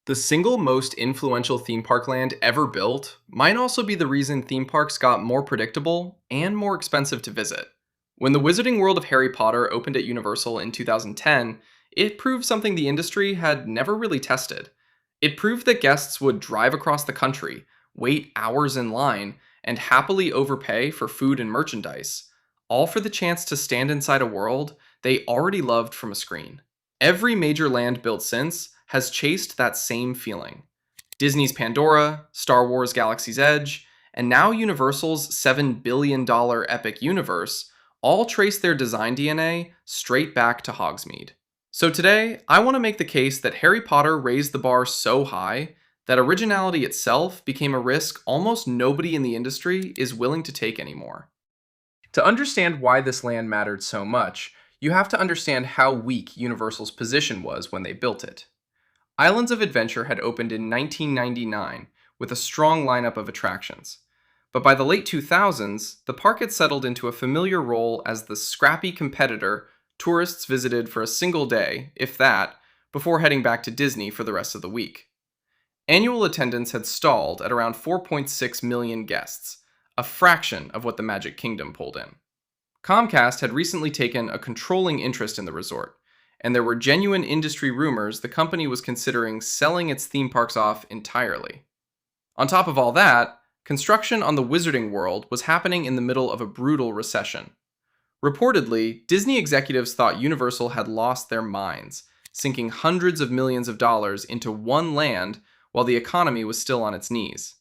The single most influential theme park land ever built might also be the reason theme parks got more predictable and more expensive to visit. When the Wizarding World of Harry Potter opened at Universal in 2010, it proved something the industry had never really tested. It proved that guests would drive across the country, wait hours in line, and happily overpay for food and merchandise, all for the chance to stand inside a world they already loved from a screen. Every major land built since has chased that same feeling. Disney's Pandora, Star Wars Galaxy's Edge, and now Universal's $7 billion epic universe all trace their design DNA straight back to Hogsmeade. So today, I want to make the case that Harry Potter raised the bar so high that originality itself became a risk almost nobody in the industry is willing to take anymore. To understand why this land mattered so much, you have to understand how weak Universal's position was when they built it. Islands of Adventure had opened in 1999 with a strong lineup of attractions. But by the late 2000s, the park had settled into a familiar role as the scrappy competitor tourists visited for a single day, if that, before heading back to Disney for the rest of the week. Annual attendance had stalled at around 4.6 million guests, a fraction of what the Magic Kingdom pulled in. Comcast had recently taken a controlling interest in the resort, and there were genuine industry rumors the company was considering selling its theme parks off entirely. On top of all that, construction on the Wizarding World was happening in the middle of a brutal recession. Reportedly, Disney executives thought Universal had lost their minds, sinking hundreds of millions of dollars into one land while the economy was still on its knees.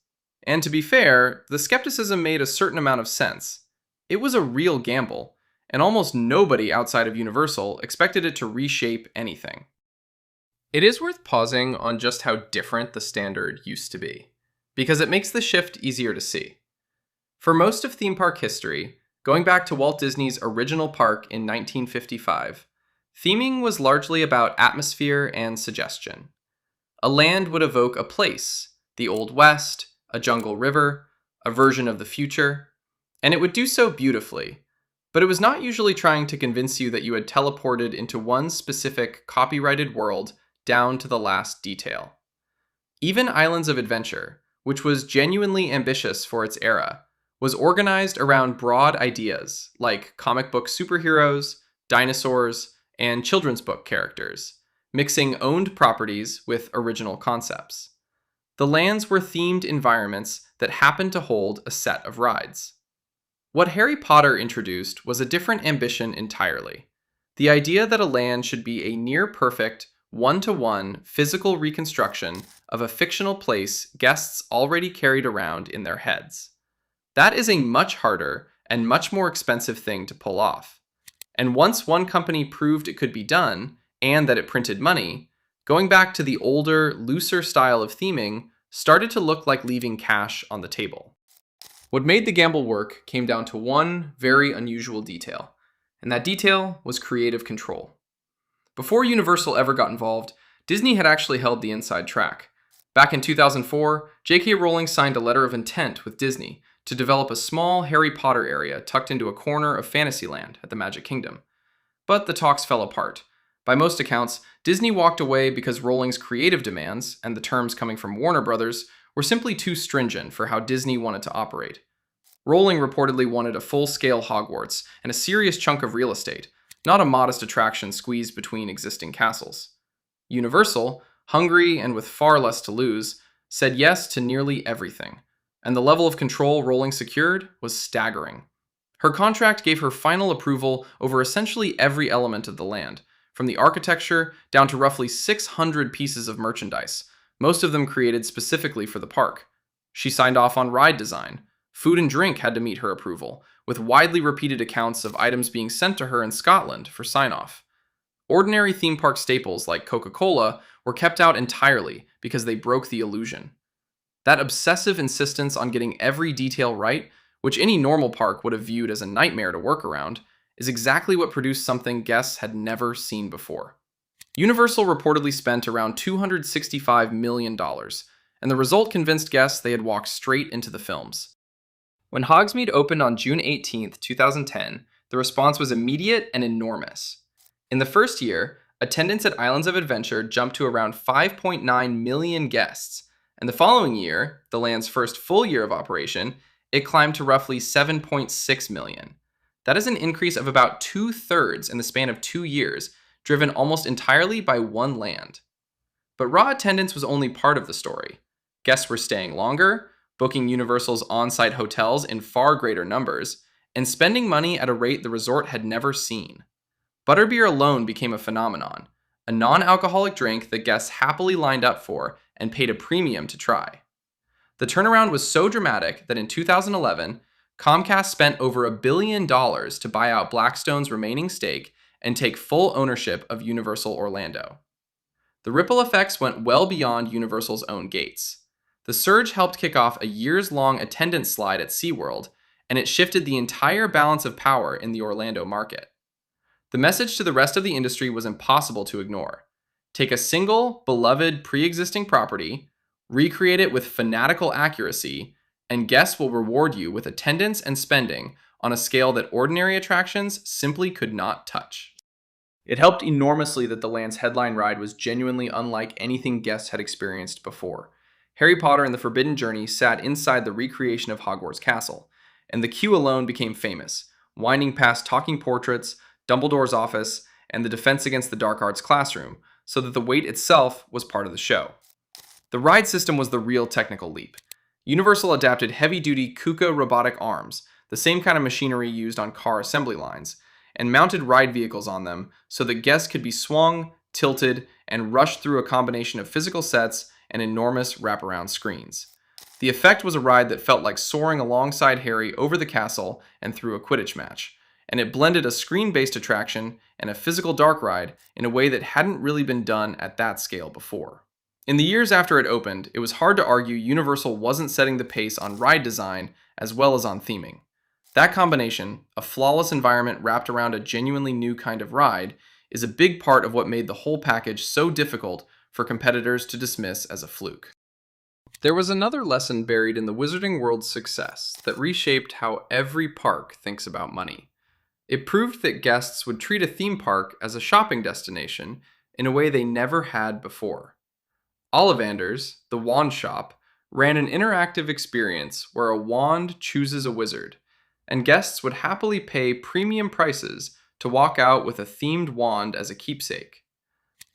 And to be fair, the skepticism made a certain amount of sense. It was a real gamble, and almost nobody outside of Universal expected it to reshape anything. It is worth pausing on just how different the standard used to be, because it makes the shift easier to see. For most of theme park history, going back to Walt Disney's original park in 1955, theming was largely about atmosphere and suggestion. A land would evoke a place, the Old West, a jungle river, a version of the future, and it would do so beautifully. But it was not usually trying to convince you that you had teleported into one specific copyrighted world down to the last detail. Even Islands of Adventure, which was genuinely ambitious for its era, was organized around broad ideas like comic book superheroes, dinosaurs, and children's book characters, mixing owned properties with original concepts. The lands were themed environments that happened to hold a set of rides. What Harry Potter introduced was a different ambition entirely. The idea that a land should be a near-perfect, one-to-one physical reconstruction of a fictional place guests already carried around in their heads. That is a much harder and much more expensive thing to pull off. And once one company proved it could be done, and that it printed money, going back to the older, looser style of theming started to look like leaving cash on the table. What made the gamble work came down to one very unusual detail, and that detail was creative control. Before Universal ever got involved, Disney had actually held the inside track. Back in 2004, J.K. Rowling signed a letter of intent with Disney to develop a small Harry Potter area tucked into a corner of Fantasyland at the Magic Kingdom. But the talks fell apart. By most accounts, Disney walked away because Rowling's creative demands, and the terms coming from Warner Brothers, were simply too stringent for how Disney wanted to operate. Rowling reportedly wanted a full-scale Hogwarts and a serious chunk of real estate, not a modest attraction squeezed between existing castles. Universal, hungry and with far less to lose, said yes to nearly everything, and the level of control Rowling secured was staggering. Her contract gave her final approval over essentially every element of the land, from the architecture down to roughly 600 pieces of merchandise, most of them created specifically for the park. She signed off on ride design. Food and drink had to meet her approval, with widely repeated accounts of items being sent to her in Scotland for sign-off. Ordinary theme park staples like Coca-Cola were kept out entirely because they broke the illusion. That obsessive insistence on getting every detail right, which any normal park would have viewed as a nightmare to work around, is exactly what produced something guests had never seen before. Universal reportedly spent around $265 million, and the result convinced guests they had walked straight into the films. When Hogsmeade opened on June 18, 2010, the response was immediate and enormous. In the first year, Attendance at Islands of Adventure jumped to around 5.9 million guests, and the following year, the land's first full year of operation, it climbed to roughly 7.6 million. That is an increase of about two-thirds in the span of 2 years, driven almost entirely by one land. But raw attendance was only part of the story. Guests were staying longer, booking Universal's on-site hotels in far greater numbers, and spending money at a rate the resort had never seen. Butterbeer alone became a phenomenon, a non-alcoholic drink that guests happily lined up for and paid a premium to try. The turnaround was so dramatic that in 2011, Comcast spent over $1 billion to buy out Blackstone's remaining stake and take full ownership of Universal Orlando. The ripple effects went well beyond Universal's own gates. The surge helped kick off a years-long attendance slide at SeaWorld, and it shifted the entire balance of power in the Orlando market. The message to the rest of the industry was impossible to ignore. Take a single, beloved, pre-existing property, recreate it with fanatical accuracy, and guests will reward you with attendance and spending on a scale that ordinary attractions simply could not touch. It helped enormously that the land's headline ride was genuinely unlike anything guests had experienced before. Harry Potter and the Forbidden Journey sat inside the recreation of Hogwarts Castle, and the queue alone became famous, winding past talking portraits, Dumbledore's office, and the Defense Against the Dark Arts classroom, so that the wait itself was part of the show. The ride system was the real technical leap. Universal adapted heavy-duty KUKA robotic arms, the same kind of machinery used on car assembly lines, and mounted ride vehicles on them so that guests could be swung, tilted, and rushed through a combination of physical sets and enormous wraparound screens. The effect was a ride that felt like soaring alongside Harry over the castle and through a Quidditch match, and it blended a screen-based attraction and a physical dark ride in a way that hadn't really been done at that scale before. In the years after it opened, it was hard to argue Universal wasn't setting the pace on ride design as well as on theming. That combination, a flawless environment wrapped around a genuinely new kind of ride, is a big part of what made the whole package so difficult for competitors to dismiss as a fluke. There was another lesson buried in the Wizarding World's success that reshaped how every park thinks about money. It proved that guests would treat a theme park as a shopping destination in a way they never had before. Ollivander's, the wand shop, ran an interactive experience where a wand chooses a wizard, and guests would happily pay premium prices to walk out with a themed wand as a keepsake.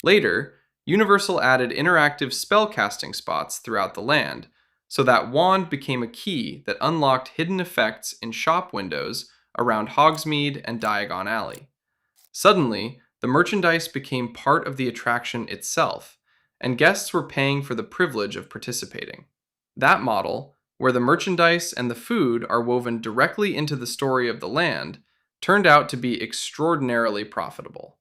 Later, Universal added interactive spellcasting spots throughout the land, so that wand became a key that unlocked hidden effects in shop windows around Hogsmeade and Diagon Alley. Suddenly, the merchandise became part of the attraction itself, and guests were paying for the privilege of participating. That model, where the merchandise and the food are woven directly into the story of the land, turned out to be extraordinarily profitable.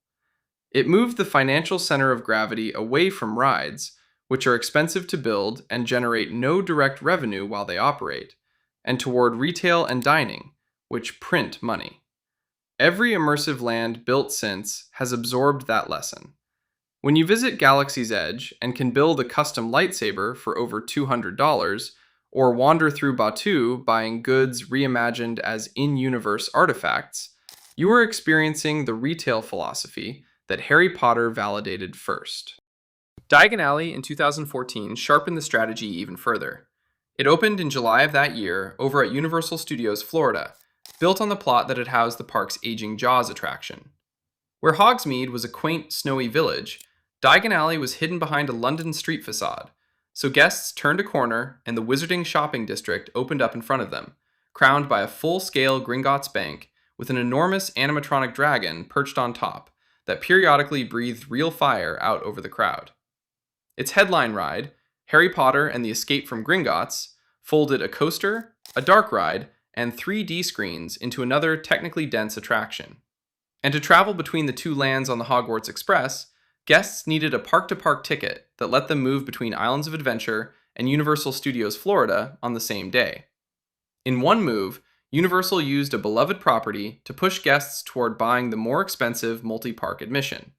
It moved the financial center of gravity away from rides, which are expensive to build and generate no direct revenue while they operate, and toward retail and dining, which print money. Every immersive land built since has absorbed that lesson. When you visit Galaxy's Edge and can build a custom lightsaber for over $200, or wander through Batuu buying goods reimagined as in-universe artifacts, you are experiencing the retail philosophy that Harry Potter validated first. Diagon Alley in 2014 sharpened the strategy even further. It opened in July of that year over at Universal Studios Florida, built on the plot that had housed the park's aging Jaws attraction. Where Hogsmeade was a quaint, snowy village, Diagon Alley was hidden behind a London street facade, so guests turned a corner and the Wizarding shopping district opened up in front of them, crowned by a full-scale Gringotts Bank with an enormous animatronic dragon perched on top that periodically breathed real fire out over the crowd. Its headline ride, Harry Potter and the Escape from Gringotts, folded a coaster, a dark ride, and 3D screens into another technically dense attraction. And to travel between the two lands on the Hogwarts Express, guests needed a park-to-park ticket that let them move between Islands of Adventure and Universal Studios Florida on the same day. In one move, Universal used a beloved property to push guests toward buying the more expensive multi-park admission.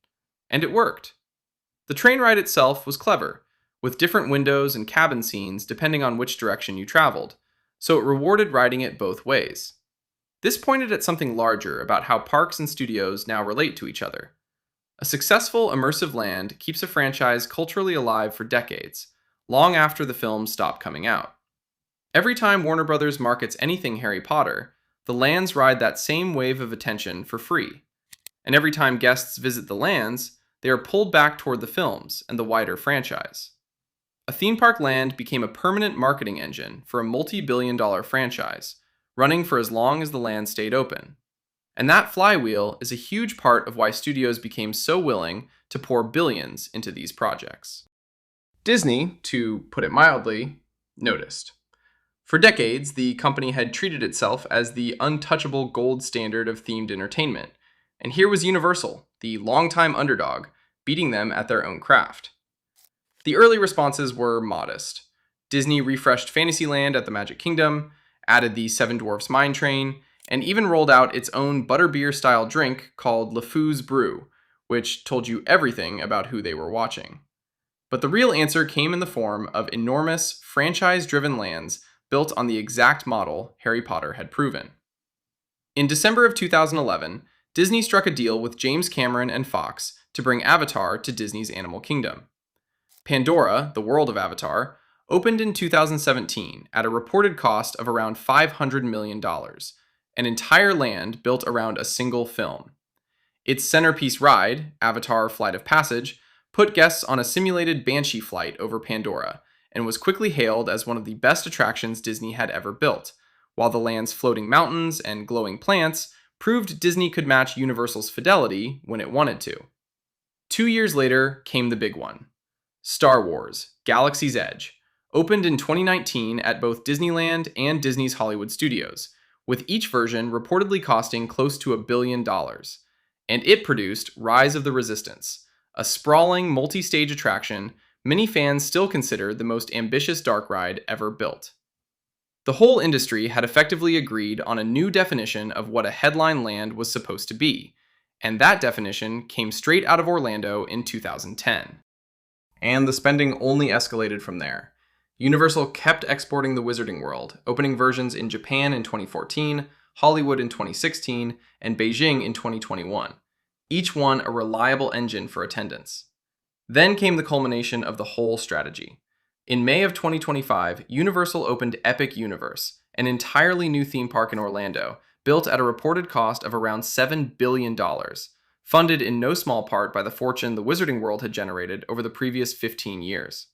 And it worked. The train ride itself was clever, with different windows and cabin scenes depending on which direction you traveled, so it rewarded riding it both ways. This pointed at something larger about how parks and studios now relate to each other. A successful immersive land keeps a franchise culturally alive for decades, long after the films stop coming out. Every time Warner Brothers markets anything Harry Potter, the lands ride that same wave of attention for free. And every time guests visit the lands, they are pulled back toward the films and the wider franchise. A theme park land became a permanent marketing engine for a multi-billion-dollar franchise, running for as long as the land stayed open. And that flywheel is a huge part of why studios became so willing to pour billions into these projects. Disney, to put it mildly, noticed. For decades, the company had treated itself as the untouchable gold standard of themed entertainment, and here was Universal, the longtime underdog, beating them at their own craft. The early responses were modest. Disney refreshed Fantasyland at the Magic Kingdom, added the Seven Dwarfs Mine Train, and even rolled out its own butterbeer-style drink called LeFou's Brew, which told you everything about who they were watching. But the real answer came in the form of enormous, franchise-driven lands built on the exact model Harry Potter had proven. In December of 2011, Disney struck a deal with James Cameron and Fox to bring Avatar to Disney's Animal Kingdom. Pandora, the world of Avatar, opened in 2017 at a reported cost of around $500 million, an entire land built around a single film. Its centerpiece ride, Avatar Flight of Passage, put guests on a simulated banshee flight over Pandora, and was quickly hailed as one of the best attractions Disney had ever built, while the land's floating mountains and glowing plants proved Disney could match Universal's fidelity when it wanted to. 2 years later came the big one. Star Wars: Galaxy's Edge opened in 2019 at both Disneyland and Disney's Hollywood Studios, with each version reportedly costing close to $1 billion. And it produced Rise of the Resistance, a sprawling multi-stage attraction many fans still consider the most ambitious dark ride ever built. The whole industry had effectively agreed on a new definition of what a headline land was supposed to be, and that definition came straight out of Orlando in 2010. And the spending only escalated from there. Universal kept exporting the Wizarding World, opening versions in Japan in 2014, Hollywood in 2016, and Beijing in 2021, each one a reliable engine for attendance. Then came the culmination of the whole strategy. In May of 2025, Universal opened Epic Universe, an entirely new theme park in Orlando, built at a reported cost of around $7 billion, funded in no small part by the fortune the Wizarding World had generated over the previous 15 years.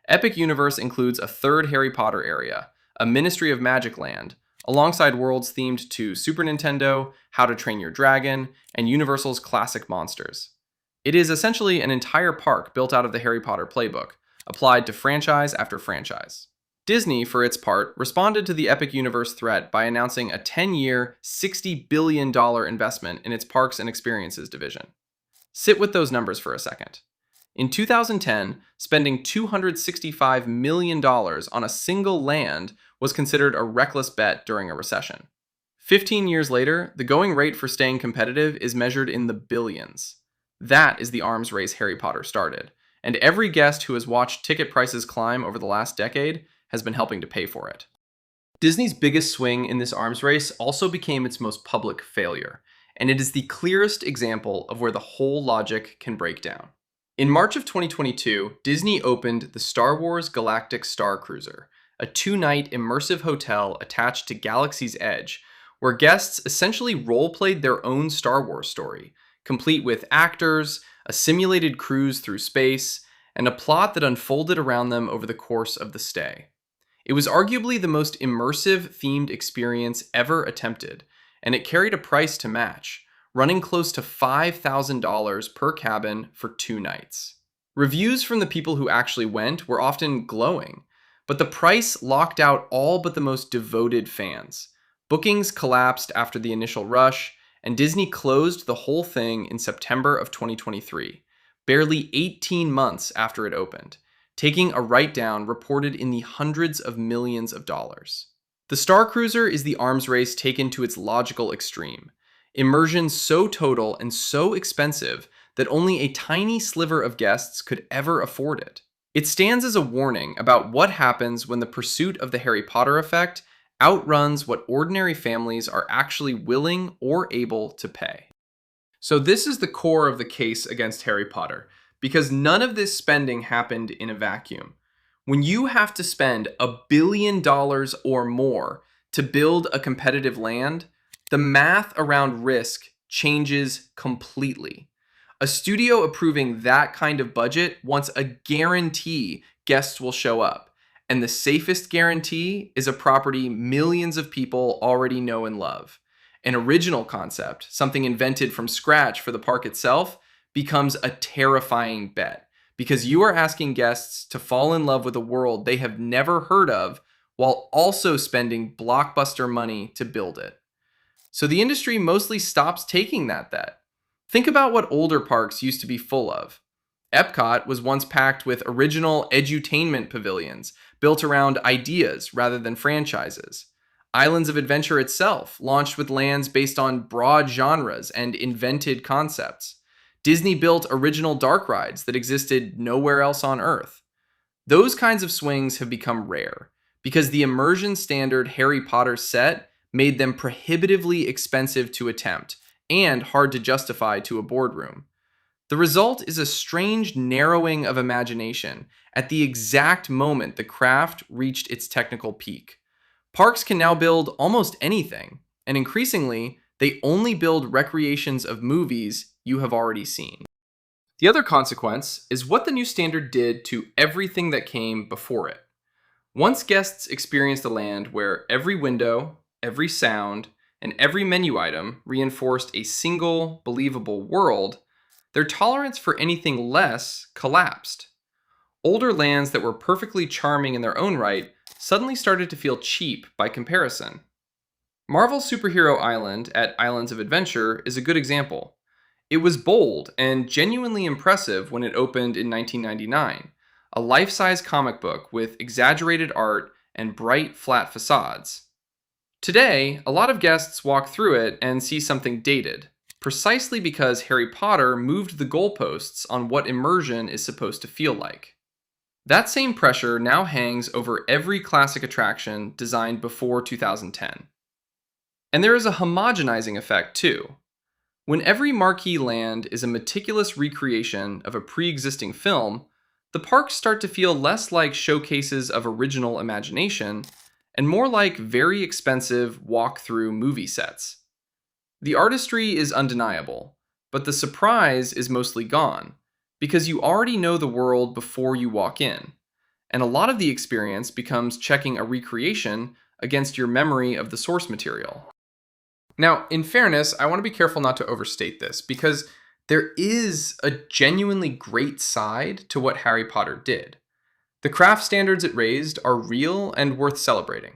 Epic Universe includes a third Harry Potter area, a Ministry of Magic land, alongside worlds themed to Super Nintendo, How to Train Your Dragon, and Universal's classic monsters. It is essentially an entire park built out of the Harry Potter playbook, applied to franchise after franchise. Disney, for its part, responded to the Epic Universe threat by announcing a 10-year, $60 billion investment in its Parks and Experiences division. Sit with those numbers for a second. In 2010, spending $265 million on a single land was considered a reckless bet during a recession. 15 years later, the going rate for staying competitive is measured in the billions. That is the arms race Harry Potter started, and every guest who has watched ticket prices climb over the last decade has been helping to pay for it. Disney's biggest swing in this arms race also became its most public failure, and it is the clearest example of where the whole logic can break down. In March of 2022, Disney opened the Star Wars Galactic Star Cruiser, a 2-night immersive hotel attached to Galaxy's Edge, where guests essentially role-played their own Star Wars story, complete with actors, a simulated cruise through space, and a plot that unfolded around them over the course of the stay. It was arguably the most immersive themed experience ever attempted, and it carried a price to match, running close to $5,000 per cabin for 2 nights. Reviews from the people who actually went were often glowing, but the price locked out all but the most devoted fans. Bookings collapsed after the initial rush, and Disney closed the whole thing in September of 2023, barely 18 months after it opened, taking a write-down reported in the hundreds of millions of dollars. The Star Cruiser is the arms race taken to its logical extreme. Immersion so total and so expensive that only a tiny sliver of guests could ever afford it. It stands as a warning about what happens when the pursuit of the Harry Potter effect outruns what ordinary families are actually willing or able to pay. So this is the core of the case against Harry Potter, because none of this spending happened in a vacuum. When you have to spend $1 billion or more to build a competitive land, the math around risk changes completely. A studio approving that kind of budget wants a guarantee guests will show up. And the safest guarantee is a property millions of people already know and love. An original concept, something invented from scratch for the park itself, becomes a terrifying bet because you are asking guests to fall in love with a world they have never heard of while also spending blockbuster money to build it. So the industry mostly stops taking that bet. Think about what older parks used to be full of. Epcot was once packed with original edutainment pavilions built around ideas rather than franchises. Islands of Adventure itself launched with lands based on broad genres and invented concepts. Disney built original dark rides that existed nowhere else on Earth. Those kinds of swings have become rare because the immersion standard Harry Potter set made them prohibitively expensive to attempt and hard to justify to a boardroom. The result is a strange narrowing of imagination at the exact moment the craft reached its technical peak. Parks can now build almost anything, and increasingly, they only build recreations of movies you have already seen. The other consequence is what the new standard did to everything that came before it. Once guests experienced a land where every window, every sound, and every menu item reinforced a single, believable world, their tolerance for anything less collapsed. Older lands that were perfectly charming in their own right suddenly started to feel cheap by comparison. Marvel's Superhero Island at Islands of Adventure is a good example. It was bold and genuinely impressive when it opened in 1999, a life-size comic book with exaggerated art and bright, flat facades. Today, a lot of guests walk through it and see something dated, precisely because Harry Potter moved the goalposts on what immersion is supposed to feel like. That same pressure now hangs over every classic attraction designed before 2010. And there is a homogenizing effect too. When every marquee land is a meticulous recreation of a pre-existing film, the parks start to feel less like showcases of original imagination and more like very expensive walk-through movie sets. The artistry is undeniable, but the surprise is mostly gone, because you already know the world before you walk in, and a lot of the experience becomes checking a recreation against your memory of the source material. Now, in fairness, I want to be careful not to overstate this, because there is a genuinely great side to what Harry Potter did. The craft standards it raised are real and worth celebrating.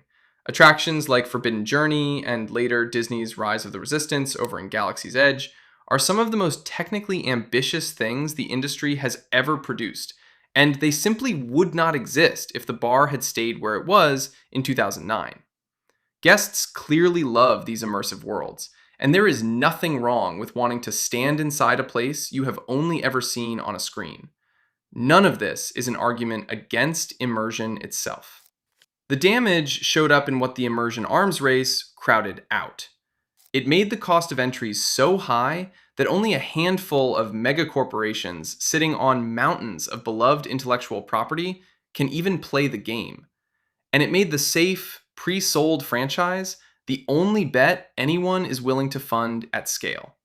Attractions like Forbidden Journey and later Disney's Rise of the Resistance over in Galaxy's Edge are some of the most technically ambitious things the industry has ever produced, and they simply would not exist if the bar had stayed where it was in 2009. Guests clearly love these immersive worlds, and there is nothing wrong with wanting to stand inside a place you have only ever seen on a screen. None of this is an argument against immersion itself. The damage showed up in what the immersion arms race crowded out. It made the cost of entries so high that only a handful of megacorporations sitting on mountains of beloved intellectual property can even play the game. And it made the safe, pre-sold franchise the only bet anyone is willing to fund at scale.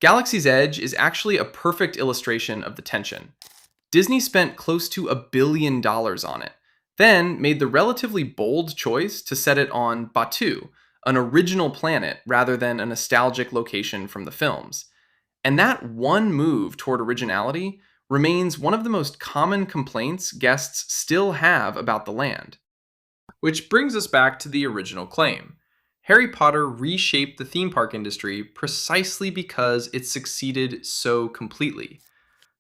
Galaxy's Edge is actually a perfect illustration of the tension. Disney spent close to $1 billion on it, then made the relatively bold choice to set it on Batuu, an original planet rather than a nostalgic location from the films. And that one move toward originality remains one of the most common complaints guests still have about the land. Which brings us back to the original claim. Harry Potter reshaped the theme park industry precisely because it succeeded so completely.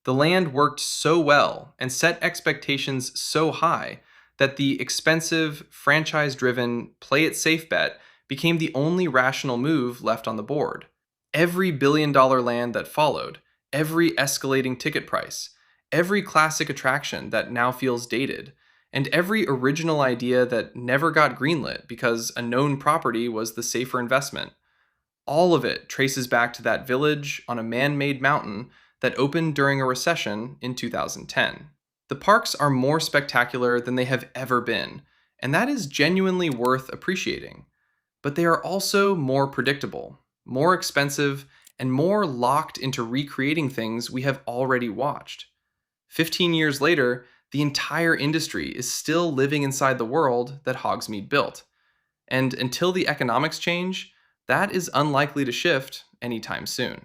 The land worked so well and set expectations so high that the expensive, franchise-driven, play-it-safe bet became the only rational move left on the board. Every billion-dollar land that followed, every escalating ticket price, every classic attraction that now feels dated, and every original idea that never got greenlit because a known property was the safer investment. All of it traces back to that village on a man made mountain that opened during a recession in 2010. The parks are more spectacular than they have ever been, and that is genuinely worth appreciating. But they are also more predictable, more expensive, and more locked into recreating things we have already watched. 15 years later, the entire industry is still living inside the world that Hogsmeade built. And until the economics change, that is unlikely to shift anytime soon.